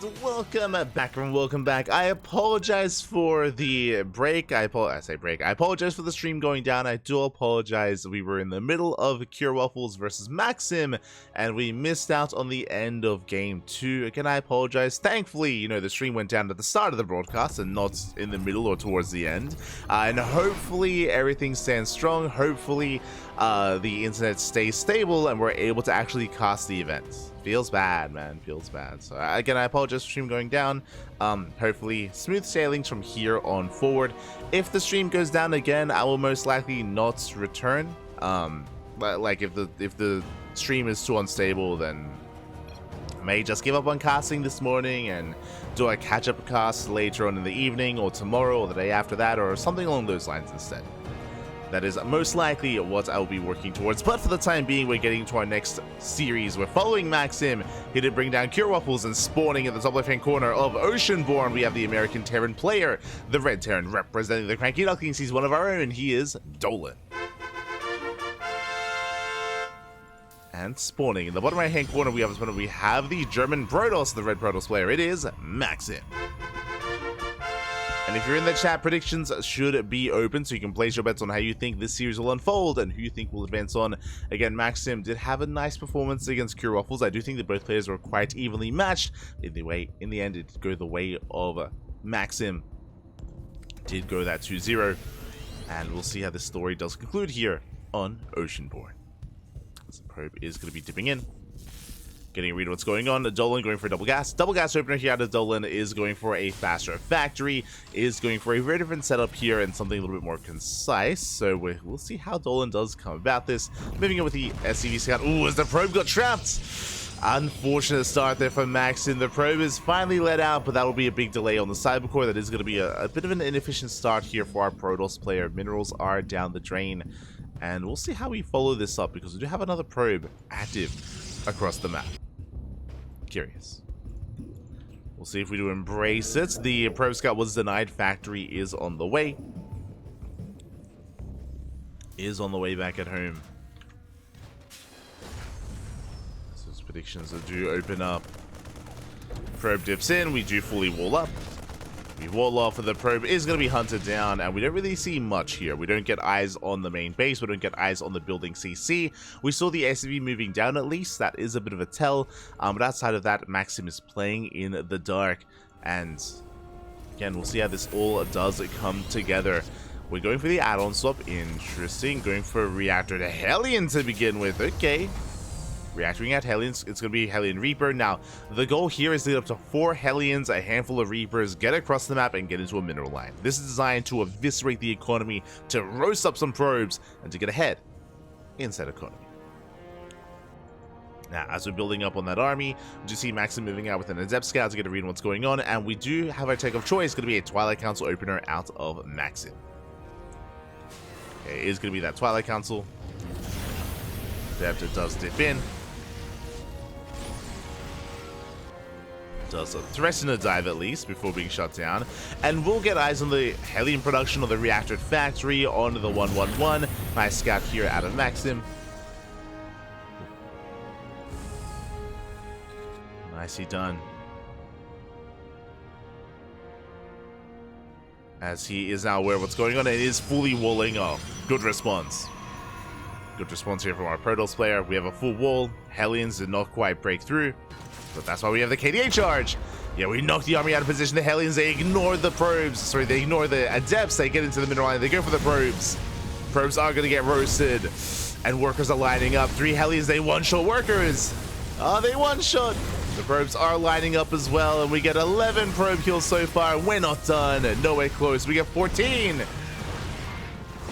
and welcome back. I apologize for the break. I apologize for the stream going down. I do apologize. We were in the middle of Cure Waffles versus MAKSIM, and we missed out on the end of game 2. Again, I apologize. Thankfully, the stream went down at the start of the broadcast and not in the middle or towards the end. And hopefully everything stands strong. Hopefully the internet stays stable and we're able to actually cast the event. Feels bad, man. Feels bad. So again, I apologize for stream going down. Hopefully smooth sailings from here on forward. If the stream goes down again, I will most likely not return. Like if the stream is too unstable, then I may just give up on casting this morning and do a catch-up cast later on in the evening or tomorrow or the day after that or something along those lines instead. That is most likely what I'll be working towards. But for the time being, we're getting to our next series. We're following MAKSIM, here to bring down Cure Waffles, and spawning in the top left-hand corner of Oceanborn, we have the American Terran player, the Red Terran representing the CranKy Ducklings. He's one of our own. He is Dolan. And spawning in the bottom right-hand corner, we have the German Protoss, the Red Protoss player. It is MAKSIM. And if you're in the chat, predictions should be open, so you can place your bets on how you think this series will unfold and who you think will advance on. Again, MAKSIM did have a nice performance against Cure Waffles. I do think that both players were quite evenly matched. In the end, it did go the way of MAKSIM. Did go that 2-0. And we'll see how this story does conclude here on Oceanborn. As the probe is going to be dipping in. Getting a read of what's going on. Dolan going for a double gas. Double gas opener here out of Dolan is going for a faster factory, is going for a very different setup here and something a little bit more concise. So we'll see how Dolan does come about this. Moving in with the SCV scout. Ooh, as the probe got trapped. Unfortunate start there for MAKSIM. The probe is finally let out, but that will be a big delay on the cybercore. That is going to be a bit of an inefficient start here for our Protoss player. Minerals are down the drain. And we'll see how we follow this up, because we do have another probe active across the map. Curious. We'll see if we do embrace it. The probe scout was denied. Factory is on the way. Back at home. So those predictions do open up. Probe dips in. We do fully wall up. We wall off, and the probe is going to be hunted down, and we don't really see much here. We don't get eyes on the main base. We don't get eyes on the building CC. We saw the SCV moving down at least. That is a bit of a tell. But outside of that, MAKSIM is playing in the dark. And again, we'll see how this all does come together. We're going for the add-on swap. Interesting. Going for a reactor to Hellion to begin with. Okay. Reacting at Hellions, it's going to be Hellion Reaper. Now, the goal here is to get up to 4 Hellions, a handful of Reapers, get across the map, and get into a mineral line. This is designed to eviscerate the economy, to roast up some probes, and to get ahead in said economy. Now, as we're building up on that army, we just see MAKSIM moving out with an Adept Scout to get a read on what's going on, and we do have our take of choice. It's going to be a Twilight Council opener out of MAKSIM. Okay, it is going to be that Twilight Council. Adept does dip in. Does threaten a dive at least before being shut down, and we'll get eyes on the Hellion production of the reactor factory on the 111. Nice scout here out of MAKSIM. Nicely done. As he is now aware of what's going on, and is fully walling off. Good response. Good response here from our Protoss player. We have a full wall. Hellions did not quite break through. But that's why we have the KDA charge. Yeah, we knocked the army out of position. The Hellions, they ignore the probes. Sorry, they ignore the Adepts. They get into the mineral line. They go for the probes. Probes are going to get roasted. And workers are lining up. 3 Hellions, they one-shot workers. Oh, they one-shot. The probes are lining up as well. And we get 11 probe kills so far. We're not done. Nowhere close. We get 14.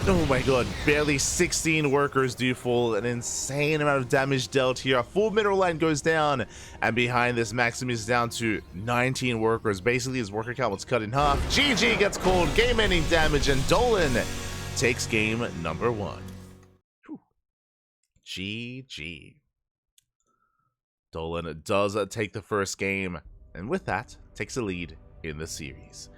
Oh my god, barely 16 workers do fall. An insane amount of damage dealt here. A full mineral line goes down, and behind this, MAKSIM is down to 19 workers. Basically, his worker count was cut in half. GG gets called, game-ending damage, and Dolan takes game number 1. Whew. GG. Dolan does take the first game, and with that, takes a lead in the series.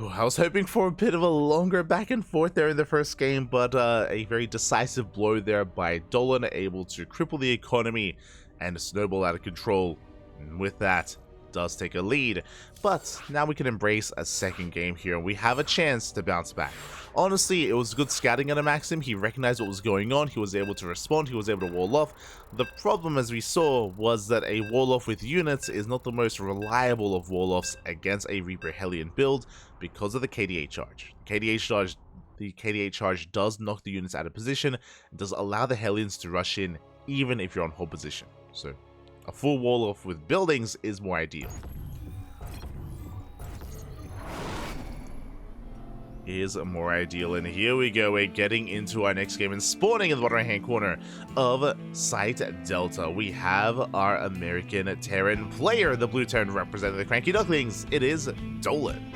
I was hoping for a bit of a longer back and forth there in the first game, but a very decisive blow there by Dolan, able to cripple the economy and snowball out of control. And with that, does take a lead, but now we can embrace a second game here, and we have a chance to bounce back. Honestly, it was good scouting on MAKSIM. He recognized what was going on, he was able to respond, he was able to wall off. The problem, as we saw, was that a wall off with units is not the most reliable of wall offs against a Reaper Hellion build because of the KDA charge. The KDA charge does knock the units out of position and does allow the Hellions to rush in even if you're on hold position. So a full wall off with buildings is more ideal. Is more ideal, and here we go. We're getting into our next game and spawning in the bottom right hand corner of Site Delta. We have our American Terran player, the blue Terran representing the CranKy Ducklings. It is Dolan.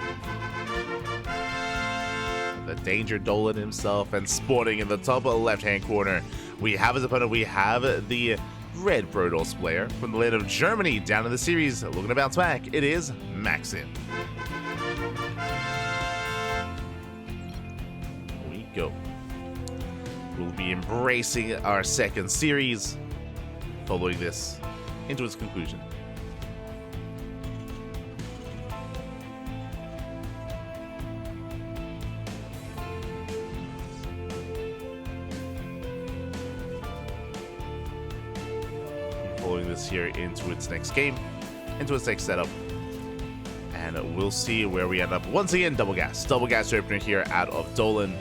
The danger Dolan himself, and spawning in the top left hand corner, we have his opponent. We have the red Protoss player from the land of Germany down in the series, looking to bounce back. It is MAKSIM. Go. We'll be embracing our second series, following this into its conclusion. Following this here into its next game, into its next setup. And we'll see where we end up. Once again, double gas opener here out of Dolan.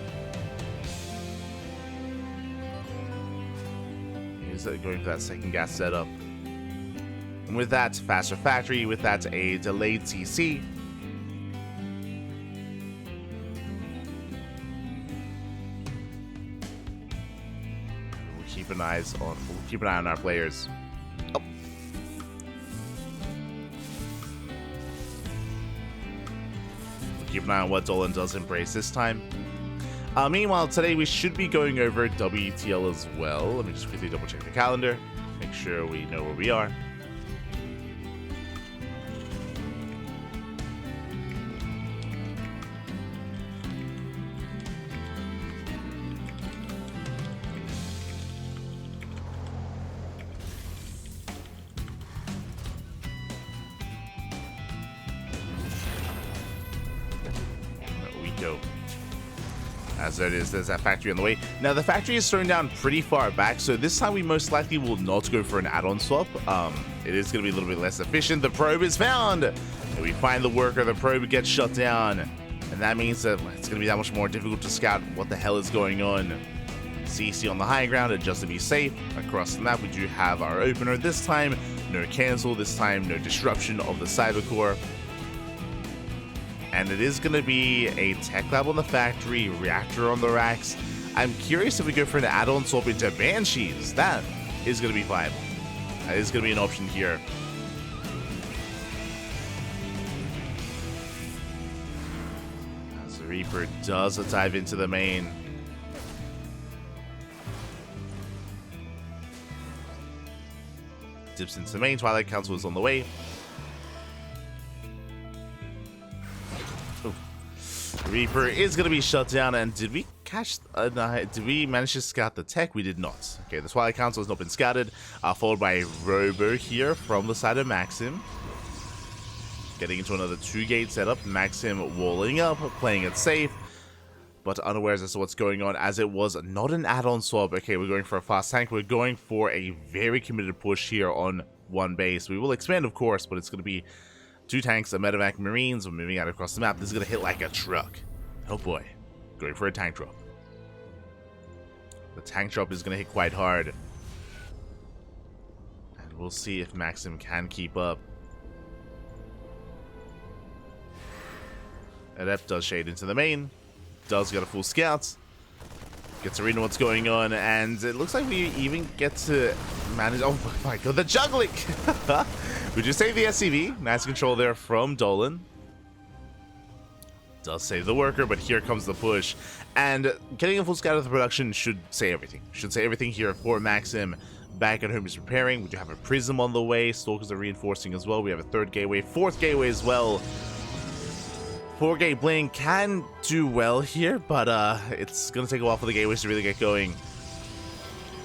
Going for that second gas setup. And with that, faster factory, with that, a delayed CC. We'll keep an eye on our players. Oh. We'll keep an eye on what Dolan does embrace this time. Meanwhile, today we should be going over WTL as well. Let me just quickly double check the calendar, make sure we know where we are. There we go. As there it is, there's that factory on the way. Now, the factory is thrown down pretty far back, so this time we most likely will not go for an add-on swap. It is going to be a little bit less efficient. The probe is found! And we find the worker, the probe gets shut down. And that means that it's going to be that much more difficult to scout what the hell is going on. CC on the high ground, and just to be safe, across the map we do have our opener. This time, no cancel. This time, no disruption of the cyber core. And it is going to be a tech lab on the factory, reactor on the racks. I'm curious if we go for an add-on swap into Banshees. That is going to be viable. That is going to be an option here. As the Reaper does dive into the main. Dips into the main. Twilight Council is on the way. Reaper is going to be shut down, and did we catch, did we manage to scout the tech? We did not. Okay, the Twilight Council has not been scouted, followed by a Robo here from the side of MAKSIM. Getting into another 2-gate setup, MAKSIM walling up, playing it safe, but unaware as to what's going on, as it was not an add-on swap. Okay, we're going for a fast tank, we're going for a very committed push here on one base. We will expand, of course, but it's going to be 2 tanks, a medevac Marines. We're moving out across the map. This is going to hit like a truck. Oh boy. Going for a tank drop. The tank drop is going to hit quite hard. And we'll see if MAKSIM can keep up. Adept does shade into the main. Does get a full scout. Gets to read what's going on. And it looks like we even get to manage... Oh my god, the juggling! We just save the SCV. Nice control there from Dolan. Does save the worker, but here comes the push. And getting a full scout of the production should say everything. Should say everything here for MAKSIM. Back at home is preparing. We do have a prism on the way. Stalkers are reinforcing as well. We have a 3rd gateway, 4th gateway as well. 4-gate bling can do well here, but it's going to take a while for the gateways to really get going.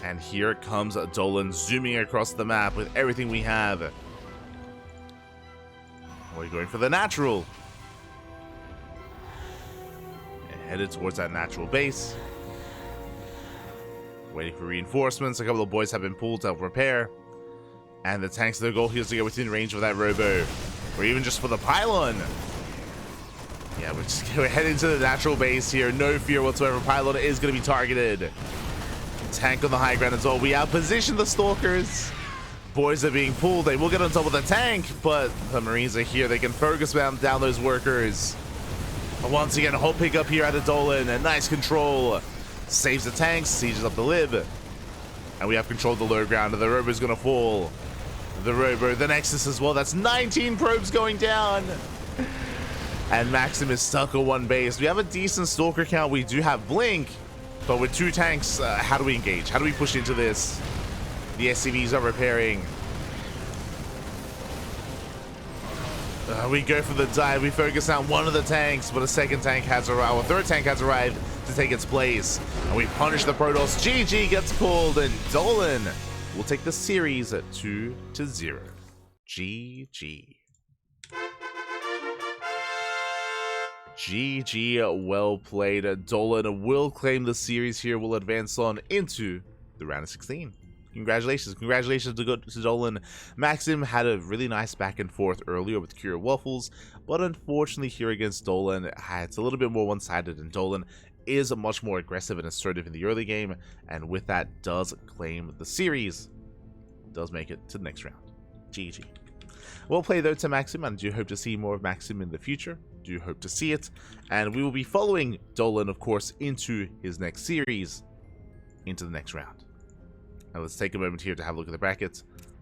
And here comes Dolan zooming across the map with everything we have. We're going for the natural. Headed towards that natural base. Waiting for reinforcements. A couple of boys have been pulled to help repair. And the tanks, their goal here is to get within range of that robo. Or even just for the pylon. Yeah, we're heading to the natural base here. No fear whatsoever. Pylon is going to be targeted. Tank on the high ground as well. We have positioned the stalkers. Boys are being pulled. They will get on top of the tank, but the Marines are here. They can focus down those workers. Once again, a whole pickup here out of Dolan. A nice control. Saves the tanks, sieges up the lib. And we have control of the low ground. The robo is going to fall. The robo, the Nexus as well. That's 19 probes going down. And MAKSIM is stuck on one base. We have a decent stalker count. We do have Blink. But with 2 tanks, how do we engage? How do we push into this? The SCVs are repairing. We go for the dive. We focus on one of the tanks, but a second tank has arrived. Or third tank has arrived to take its place. And we punish the Protoss. GG gets called, and Dolan will take the series at 2-0. GG. GG, well played. Dolan will claim the series here, will advance on into the round of 16. Congratulations to Dolan. MAKSIM had a really nice back and forth earlier with Kira Waffles, but unfortunately here against Dolan, it's a little bit more one-sided, and Dolan is much more aggressive and assertive in the early game, and with that does claim the series. Does make it to the next round. GG. Well played though to MAKSIM, and do hope to see more of MAKSIM in the future. Do hope to see it, and we will be following Dolan, of course, into his next series, into the next round. Now let's take a moment here to have a look at the brackets.